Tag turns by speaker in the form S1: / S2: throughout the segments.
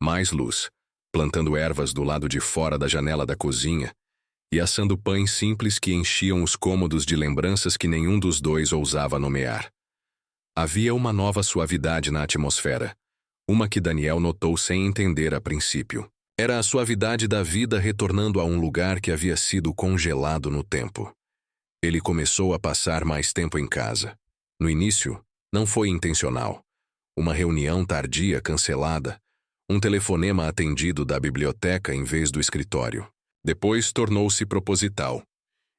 S1: mais luz, plantando ervas do lado de fora da janela da cozinha e assando pães simples que enchiam os cômodos de lembranças que nenhum dos dois ousava nomear. Havia uma nova suavidade na atmosfera, uma que Daniel notou sem entender a princípio. Era a suavidade da vida retornando a um lugar que havia sido congelado no tempo. Ele começou a passar mais tempo em casa. No início, não foi intencional. Uma reunião tardia cancelada, um telefonema atendido da biblioteca em vez do escritório. Depois tornou-se proposital.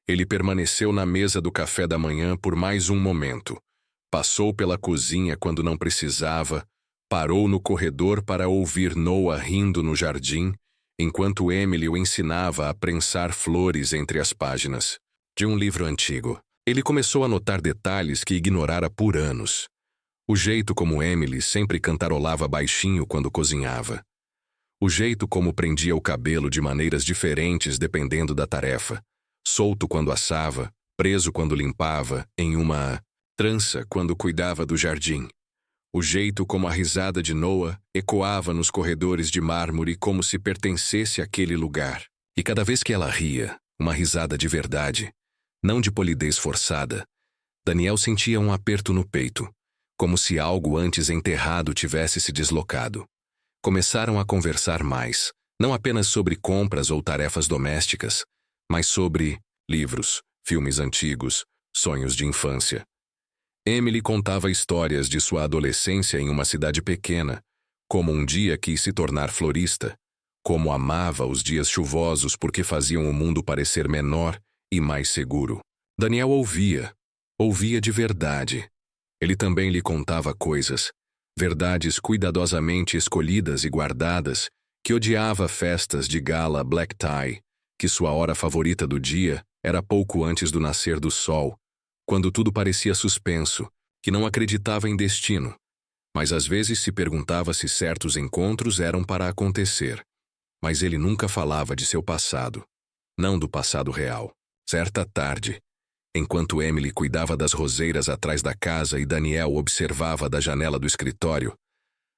S1: Ele permaneceu na mesa do café da manhã por mais um momento. Passou pela cozinha quando não precisava, parou no corredor para ouvir Noah rindo no jardim, enquanto Emily o ensinava a prensar flores entre as páginas de um livro antigo. Ele começou a notar detalhes que ignorara por anos. O jeito como Emily sempre cantarolava baixinho quando cozinhava. O jeito como prendia o cabelo de maneiras diferentes dependendo da tarefa. Solto quando assava, preso quando limpava, em uma trança quando cuidava do jardim. O jeito como a risada de Noah ecoava nos corredores de mármore como se pertencesse àquele lugar. E cada vez que ela ria, uma risada de verdade, não de polidez forçada, Daniel sentia um aperto no peito, como se algo antes enterrado tivesse se deslocado. Começaram a conversar mais, não apenas sobre compras ou tarefas domésticas, mas sobre livros, filmes antigos, sonhos de infância. Emily contava histórias de sua adolescência em uma cidade pequena, como um dia quis se tornar florista, como amava os dias chuvosos porque faziam o mundo parecer menor e mais seguro. Daniel ouvia de verdade. Ele também lhe contava coisas, verdades cuidadosamente escolhidas e guardadas, que odiava festas de gala black tie, que sua hora favorita do dia era pouco antes do nascer do sol, quando tudo parecia suspenso, que não acreditava em destino, mas às vezes se perguntava se certos encontros eram para acontecer. Mas ele nunca falava de seu passado, não do passado real. Certa tarde, enquanto Emily cuidava das roseiras atrás da casa e Daniel observava da janela do escritório,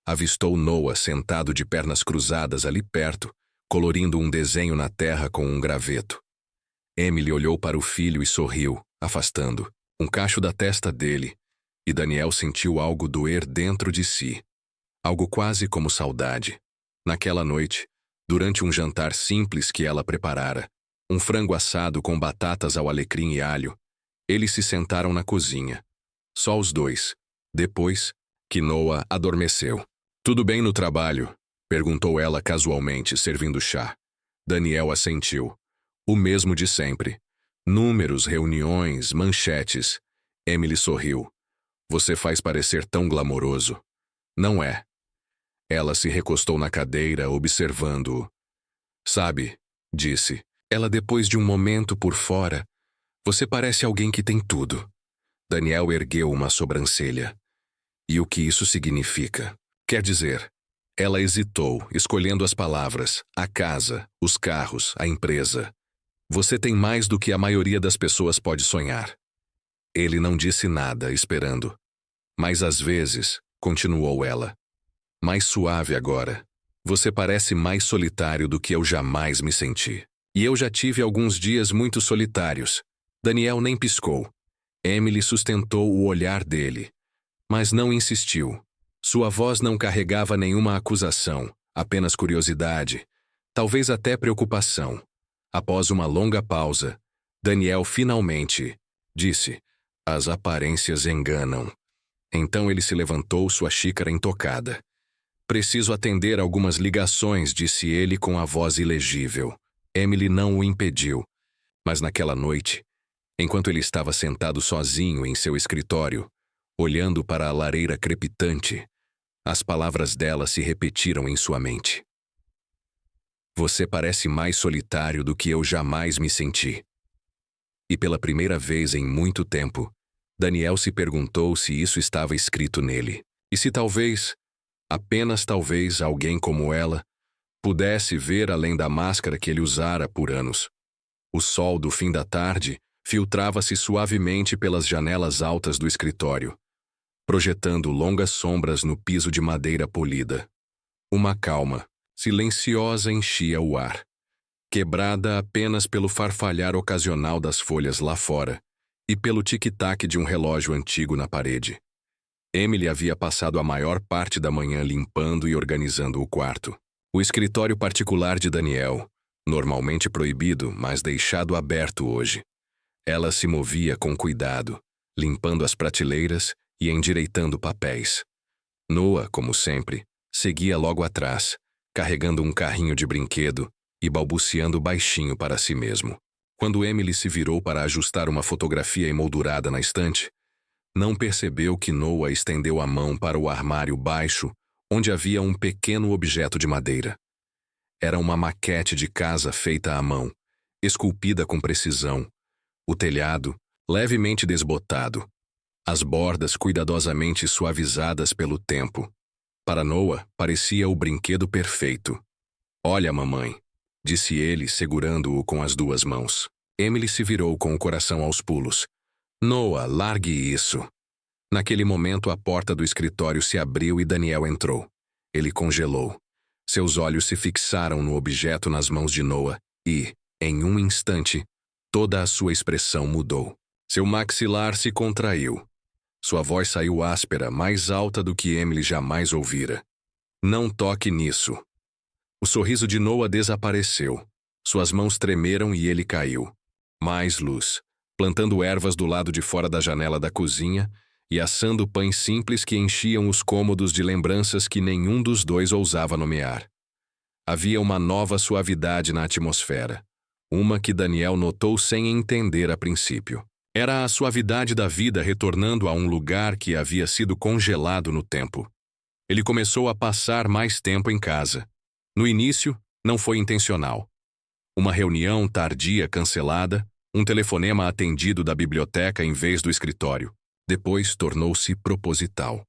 S1: avistou Noah sentado de pernas cruzadas ali perto, colorindo um desenho na terra com um graveto. Emily olhou para o filho e sorriu, afastando um cacho da testa dele, e Daniel sentiu algo doer dentro de si. Algo quase como saudade. Naquela noite, durante um jantar simples que ela preparara, um frango assado com batatas ao alecrim e alho, eles se sentaram na cozinha. Só os dois. Depois, que Noah adormeceu. "Tudo bem no trabalho?" perguntou ela casualmente, servindo chá. Daniel assentiu. "O mesmo de sempre. Números, reuniões, manchetes." Emily sorriu. "Você faz parecer tão glamouroso." "Não é." Ela se recostou na cadeira, observando-o. "Sabe", disse, ela depois de um momento por fora, "você parece alguém que tem tudo." Daniel ergueu uma sobrancelha. "E o que isso significa?" "Quer dizer..." Ela hesitou, escolhendo as palavras. "A casa, os carros, a empresa. Você tem mais do que a maioria das pessoas pode sonhar." Ele não disse nada, esperando. "Mas às vezes", continuou ela, mais suave agora, "você parece mais solitário do que eu jamais me senti. E eu já tive alguns dias muito solitários." Daniel nem piscou. Emily sustentou o olhar dele, mas não insistiu. Sua voz não carregava nenhuma acusação, apenas curiosidade, talvez até preocupação. Após uma longa pausa, Daniel finalmente disse: "As aparências enganam." Então ele se levantou, sua xícara intocada. "Preciso atender algumas ligações", disse ele com a voz ilegível. Emily não o impediu, mas naquela noite, enquanto ele estava sentado sozinho em seu escritório, olhando para a lareira crepitante, as palavras dela se repetiram em sua mente. "Você parece mais solitário do que eu jamais me senti." E pela primeira vez em muito tempo, Daniel se perguntou se isso estava escrito nele, e se talvez, apenas talvez, alguém como ela pudesse ver além da máscara que ele usara por anos. O sol do fim da tarde filtrava-se suavemente pelas janelas altas do escritório, projetando longas sombras no piso de madeira polida. Uma calma, silenciosa enchia o ar, quebrada apenas pelo farfalhar ocasional das folhas lá fora e pelo tic-tac de um relógio antigo na parede. Emily havia passado a maior parte da manhã limpando e organizando o quarto. O escritório particular de Daniel, normalmente proibido, mas deixado aberto hoje. Ela se movia com cuidado, limpando as prateleiras e endireitando papéis. Noah, como sempre, seguia logo atrás, carregando um carrinho de brinquedo e balbuciando baixinho para si mesmo. Quando Emily se virou para ajustar uma fotografia emoldurada na estante, não percebeu que Noah estendeu a mão para o armário baixo, onde havia um pequeno objeto de madeira. Era uma maquete de casa feita à mão, esculpida com precisão, o telhado levemente desbotado, as bordas cuidadosamente suavizadas pelo tempo. Para Noah, parecia o brinquedo perfeito. "Olha, mamãe", disse ele, segurando-o com as duas mãos. Emily se virou com o coração aos pulos. "Noah, largue isso." Naquele momento, a porta do escritório se abriu e Daniel entrou. Ele congelou. Seus olhos se fixaram no objeto nas mãos de Noah e, em um instante, toda a sua expressão mudou. Seu maxilar se contraiu. Sua voz saiu áspera, mais alta do que Emily jamais ouvira. "Não toque nisso." O sorriso de Noah desapareceu. Suas mãos tremeram e ele caiu. Mais luz, plantando ervas do lado de fora da janela da cozinha e assando pães simples que enchiam os cômodos de lembranças que nenhum dos dois ousava nomear. Havia uma nova suavidade na atmosfera, uma que Daniel notou sem entender a princípio. Era a suavidade da vida retornando a um lugar que havia sido congelado no tempo. Ele começou a passar mais tempo em casa. No início, não foi intencional. Uma reunião tardia cancelada, um telefonema atendido da biblioteca em vez do escritório. Depois tornou-se proposital.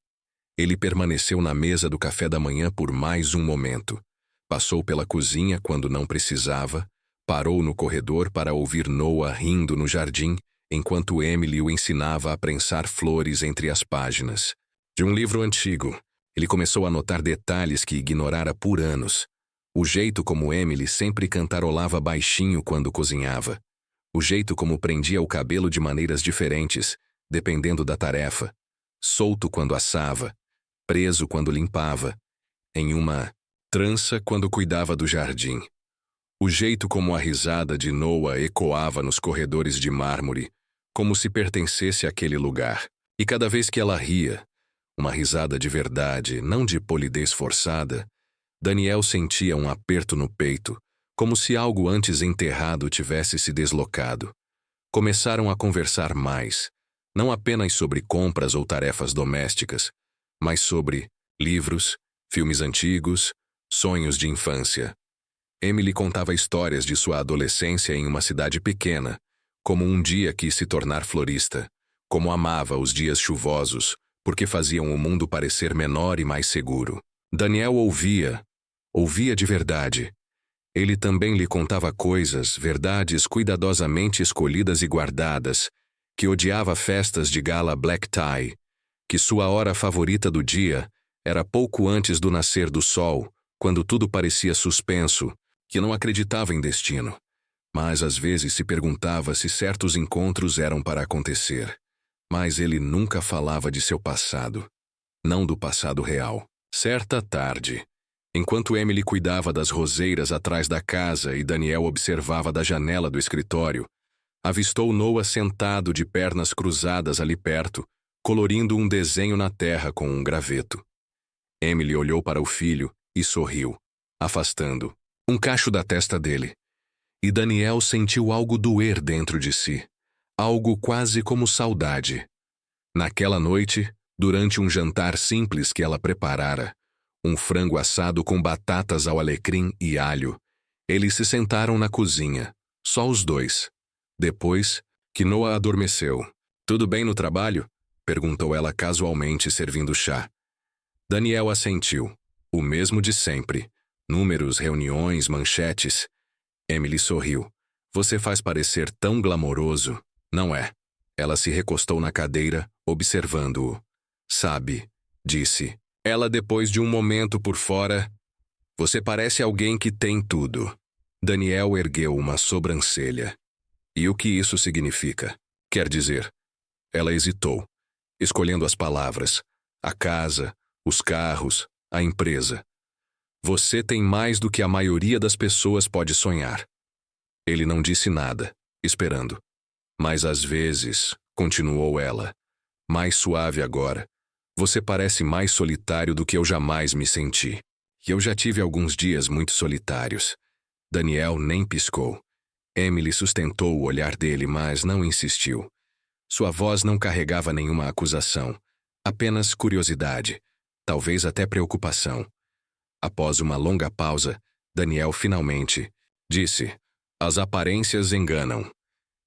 S1: Ele permaneceu na mesa do café da manhã por mais um momento. Passou pela cozinha quando não precisava, parou no corredor para ouvir Noah rindo no jardim, enquanto Emily o ensinava a prensar flores entre as páginas. De um livro antigo, ele começou a notar detalhes que ignorara por anos. O jeito como Emily sempre cantarolava baixinho quando cozinhava. O jeito como prendia o cabelo de maneiras diferentes, dependendo da tarefa. Solto quando assava, preso quando limpava, em uma trança quando cuidava do jardim. O jeito como a risada de Noah ecoava nos corredores de mármore, como se pertencesse àquele lugar. E cada vez que ela ria, uma risada de verdade, não de polidez forçada, Daniel sentia um aperto no peito, como se algo antes enterrado tivesse se deslocado. Começaram a conversar mais, não apenas sobre compras ou tarefas domésticas, mas sobre livros, filmes antigos, sonhos de infância. Emily contava histórias de sua adolescência em uma cidade pequena, como um dia quis se tornar florista, como amava os dias chuvosos, porque faziam o mundo parecer menor e mais seguro. Daniel ouvia de verdade. Ele também lhe contava coisas, verdades cuidadosamente escolhidas e guardadas, que odiava festas de gala black tie, que sua hora favorita do dia era pouco antes do nascer do sol, quando tudo parecia suspenso, que não acreditava em destino. Mas às vezes se perguntava se certos encontros eram para acontecer. Mas ele nunca falava de seu passado, não do passado real. Certa tarde, enquanto Emily cuidava das roseiras atrás da casa e Daniel observava da janela do escritório, avistou Noah sentado de pernas cruzadas ali perto, colorindo um desenho na terra com um graveto. Emily olhou para o filho e sorriu, afastando um cacho da testa dele. E Daniel sentiu algo doer dentro de si, algo quase como saudade. Naquela noite, durante um jantar simples que ela preparara, um frango assado com batatas ao alecrim e alho, eles se sentaram na cozinha, só os dois. Depois que Noah adormeceu. "Tudo bem no trabalho?" perguntou ela casualmente, servindo chá. Daniel assentiu. O mesmo de sempre. Números, reuniões, manchetes. Emily sorriu. "Você faz parecer tão glamouroso, não é?" Ela se recostou na cadeira, observando-o. "Sabe", disse ela depois de um momento por fora, Você parece alguém que tem tudo. Daniel ergueu uma sobrancelha. E o que isso significa? Quer dizer, ela hesitou, escolhendo as palavras. A casa, os carros, a empresa. Você tem mais do que a maioria das pessoas pode sonhar. Ele não disse nada, esperando. Mas às vezes, continuou ela, mais suave agora, você parece mais solitário do que eu jamais me senti. E eu já tive alguns dias muito solitários. Daniel nem piscou. Emily sustentou o olhar dele, mas não insistiu. Sua voz não carregava nenhuma acusação, apenas curiosidade, talvez até preocupação. Após uma longa pausa, Daniel finalmente disse: as aparências enganam.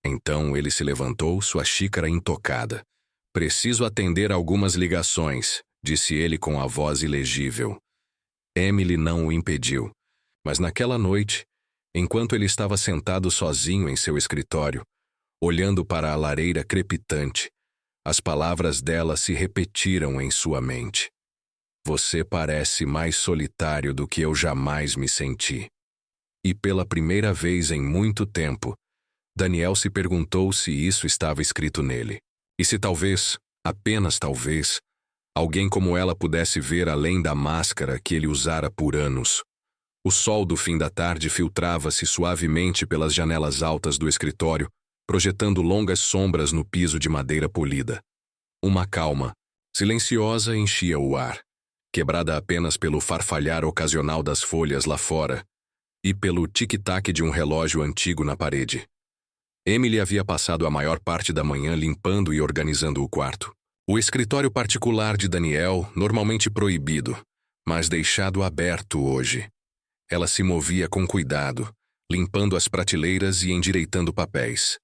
S1: Então ele se levantou, sua xícara intocada. Preciso atender algumas ligações, disse ele com a voz ilegível. Emily não o impediu, mas naquela noite, enquanto ele estava sentado sozinho em seu escritório, olhando para a lareira crepitante, as palavras dela se repetiram em sua mente. Você parece mais solitário do que eu jamais me senti. E pela primeira vez em muito tempo, Daniel se perguntou se isso estava escrito nele. E se talvez, apenas talvez, alguém como ela pudesse ver além da máscara que ele usara por anos. O sol do fim da tarde filtrava-se suavemente pelas janelas altas do escritório, projetando longas sombras no piso de madeira polida. Uma calma, silenciosa, enchia o ar, quebrada apenas pelo farfalhar ocasional das folhas lá fora e pelo tic-tac de um relógio antigo na parede. Emily havia passado a maior parte da manhã limpando e organizando o quarto. O escritório particular de Daniel, normalmente proibido, mas deixado aberto hoje. Ela se movia com cuidado, limpando as prateleiras e endireitando papéis.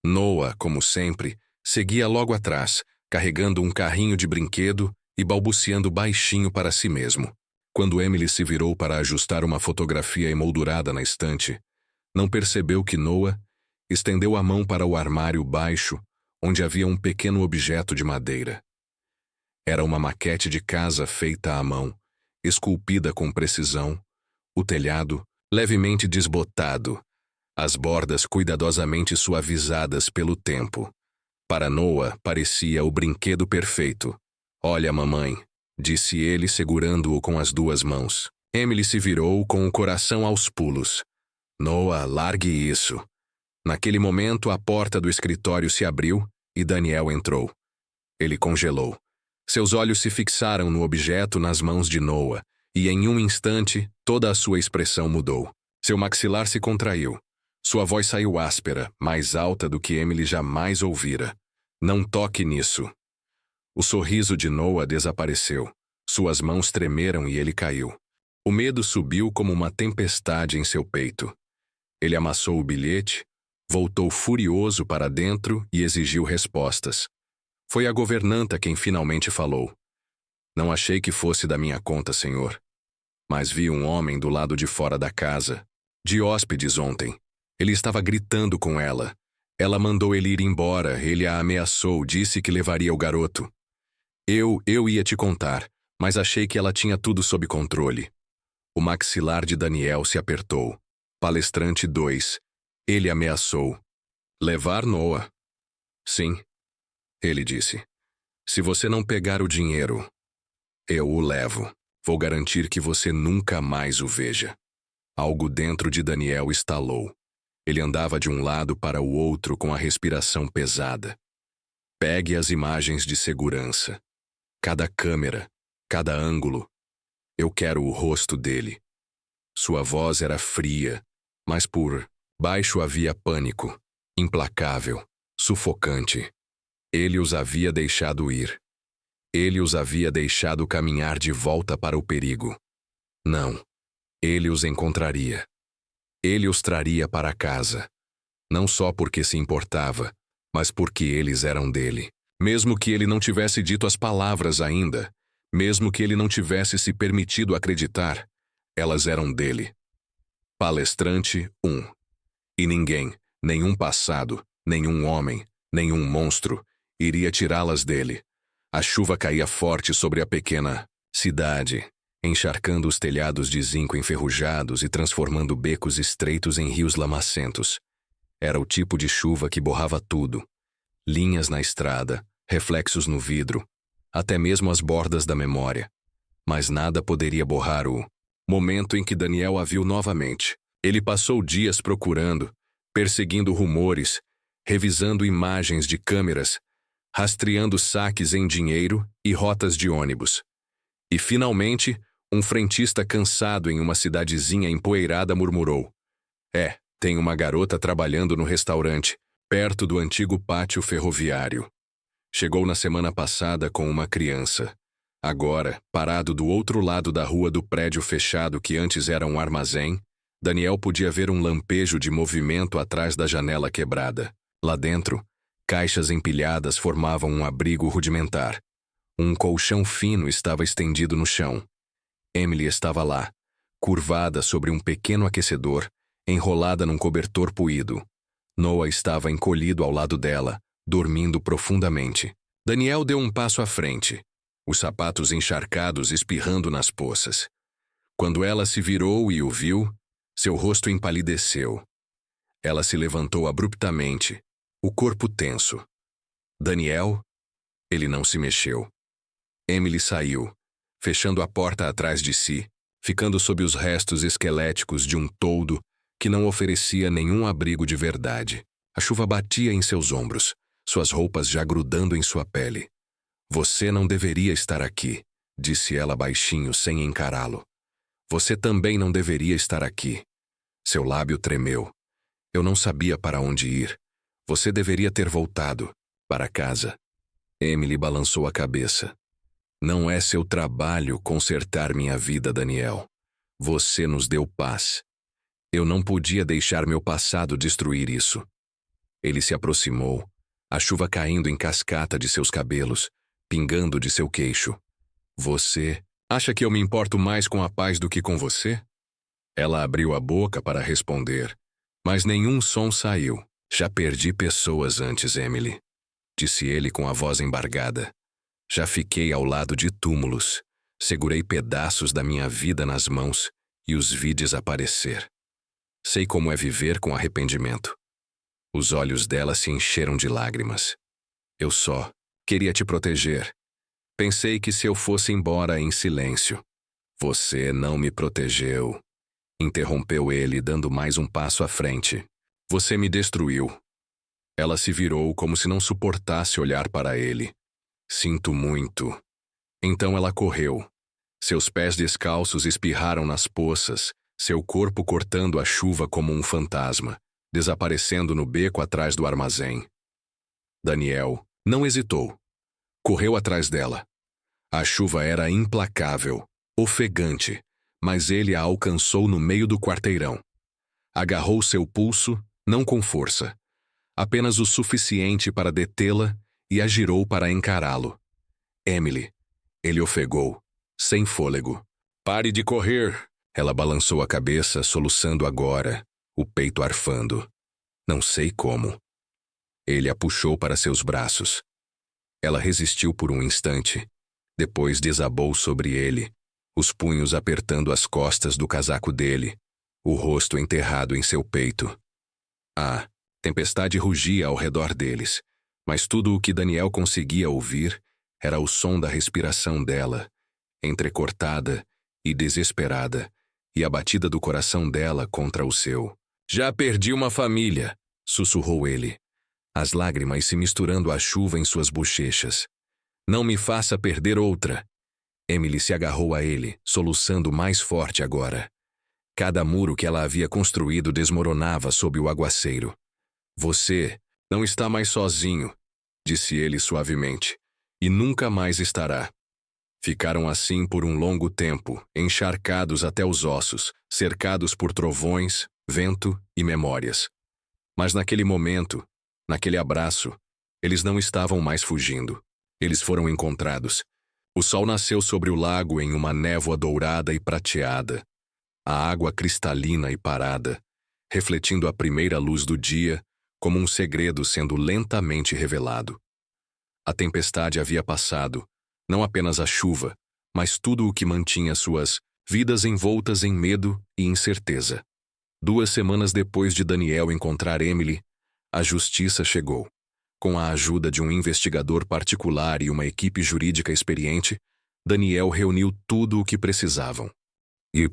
S1: Noah, como sempre, seguia logo atrás, carregando um carrinho de brinquedo e balbuciando baixinho para si mesmo. Quando Emily se virou para ajustar uma fotografia emoldurada na estante, não percebeu que Noah estendeu a mão para o armário baixo, onde havia um pequeno objeto de madeira. Era uma maquete de casa feita à mão, esculpida com precisão, o telhado levemente desbotado, as bordas cuidadosamente suavizadas pelo tempo. Para Noah, parecia o brinquedo perfeito. Olha, mamãe, disse ele segurando-o com as duas mãos. Emily se virou com o coração aos pulos. Noah, largue isso. Naquele momento, a porta do escritório se abriu e Daniel entrou. Ele congelou. Seus olhos se fixaram no objeto nas mãos de Noah, e em um instante, toda a sua expressão mudou. Seu maxilar se contraiu. Sua voz saiu áspera, mais alta do que Emily jamais ouvira. Não toque nisso. O sorriso de Noah desapareceu. Suas mãos tremeram e ele caiu. O medo subiu como uma tempestade em seu peito. Ele amassou o bilhete, voltou furioso para dentro e exigiu respostas. Foi a governanta quem finalmente falou. Não achei que fosse da minha conta, senhor. Mas vi um homem do lado de fora da casa, de hóspedes ontem. Ele estava gritando com ela. Ela mandou ele ir embora, ele a ameaçou, disse que levaria o garoto. Eu ia te contar, mas achei que ela tinha tudo sob controle. O maxilar de Daniel se apertou. Palestrante 2. Ele ameaçou. Levar Noah? Sim. Ele disse. Se você não pegar o dinheiro, eu o levo. Vou garantir que você nunca mais o veja. Algo dentro de Daniel estalou. Ele andava de um lado para o outro com a respiração pesada. Pegue as imagens de segurança. Cada câmera, cada ângulo. Eu quero o rosto dele. Sua voz era fria, mas por baixo havia pânico, implacável, sufocante. Ele os havia deixado ir. Ele os havia deixado caminhar de volta para o perigo. Não. Ele os encontraria. Ele os traria para casa. Não só porque se importava, mas porque eles eram dele. Mesmo que ele não tivesse dito as palavras ainda, mesmo que ele não tivesse se permitido acreditar, elas eram dele. Palestrante 1. E ninguém, nenhum passado, nenhum homem, nenhum monstro, iria tirá-las dele. A chuva caía forte sobre a pequena cidade, encharcando os telhados de zinco enferrujados e transformando becos estreitos em rios lamacentos. Era o tipo de chuva que borrava tudo. Linhas na estrada, reflexos no vidro, até mesmo as bordas da memória. Mas nada poderia borrar o momento em que Daniel a viu novamente. Ele passou dias procurando, perseguindo rumores, revisando imagens de câmeras, rastreando saques em dinheiro e rotas de ônibus. E, finalmente, um frentista cansado em uma cidadezinha empoeirada murmurou: tem uma garota trabalhando no restaurante, perto do antigo pátio ferroviário. Chegou na semana passada com uma criança. Agora, parado do outro lado da rua do prédio fechado que antes era um armazém, Daniel podia ver um lampejo de movimento atrás da janela quebrada. Lá dentro, caixas empilhadas formavam um abrigo rudimentar. Um colchão fino estava estendido no chão. Emily estava lá, curvada sobre um pequeno aquecedor, enrolada num cobertor puído. Noah estava encolhido ao lado dela, dormindo profundamente. Daniel deu um passo à frente, os sapatos encharcados espirrando nas poças. Quando ela se virou e o viu, seu rosto empalideceu. Ela se levantou abruptamente, o corpo tenso. Daniel? Ele não se mexeu. Emily saiu, fechando a porta atrás de si, ficando sob os restos esqueléticos de um toldo que não oferecia nenhum abrigo de verdade. A chuva batia em seus ombros, suas roupas já grudando em sua pele. Você não deveria estar aqui, disse ela baixinho sem encará-lo. Você também não deveria estar aqui. Seu lábio tremeu. Eu não sabia para onde ir. Você deveria ter voltado para casa. Emily balançou a cabeça. Não é seu trabalho consertar minha vida, Daniel. Você nos deu paz. Eu não podia deixar meu passado destruir isso. Ele se aproximou, a chuva caindo em cascata de seus cabelos, pingando de seu queixo. Você acha que eu me importo mais com a paz do que com você? Ela abriu a boca para responder, mas nenhum som saiu. Já perdi pessoas antes, Emily, disse ele com a voz embargada. Já fiquei ao lado de túmulos, segurei pedaços da minha vida nas mãos e os vi desaparecer. Sei como é viver com arrependimento. Os olhos dela se encheram de lágrimas. Eu só queria te proteger. Pensei que se eu fosse embora em silêncio. Você não me protegeu. Interrompeu ele, dando mais um passo à frente. Você me destruiu. Ela se virou como se não suportasse olhar para ele. Sinto muito. Então ela correu. Seus pés descalços espirraram nas poças, seu corpo cortando a chuva como um fantasma, desaparecendo no beco atrás do armazém. Daniel não hesitou. Correu atrás dela. A chuva era implacável, ofegante, mas ele a alcançou no meio do quarteirão. Agarrou seu pulso, não com força, apenas o suficiente para detê-la e a girou para encará-lo. Emily. Ele ofegou, sem fôlego. Pare de correr! Ela balançou a cabeça, soluçando agora, o peito arfando. Não sei como. Ele a puxou para seus braços. Ela resistiu por um instante. Depois desabou sobre ele, os punhos apertando as costas do casaco dele, o rosto enterrado em seu peito. A tempestade rugia ao redor deles, mas tudo o que Daniel conseguia ouvir era o som da respiração dela, entrecortada e desesperada, e a batida do coração dela contra o seu. Já perdi uma família, sussurrou ele, as lágrimas se misturando à chuva em suas bochechas. Não me faça perder outra. Emily se agarrou a ele, soluçando mais forte agora. Cada muro que ela havia construído desmoronava sob o aguaceiro. Você não está mais sozinho, disse ele suavemente, e nunca mais estará. Ficaram assim por um longo tempo, encharcados até os ossos, cercados por trovões, vento e memórias. Mas naquele momento, naquele abraço, eles não estavam mais fugindo. Eles foram encontrados. O sol nasceu sobre o lago em uma névoa dourada e prateada. A água cristalina e parada, refletindo a primeira luz do dia, como um segredo sendo lentamente revelado. A tempestade havia passado, não apenas a chuva, mas tudo o que mantinha suas vidas envoltas em medo e incerteza. 2 semanas depois de Daniel encontrar Emily, a justiça chegou. Com a ajuda de um investigador particular e uma equipe jurídica experiente, Daniel reuniu tudo o que precisavam. E,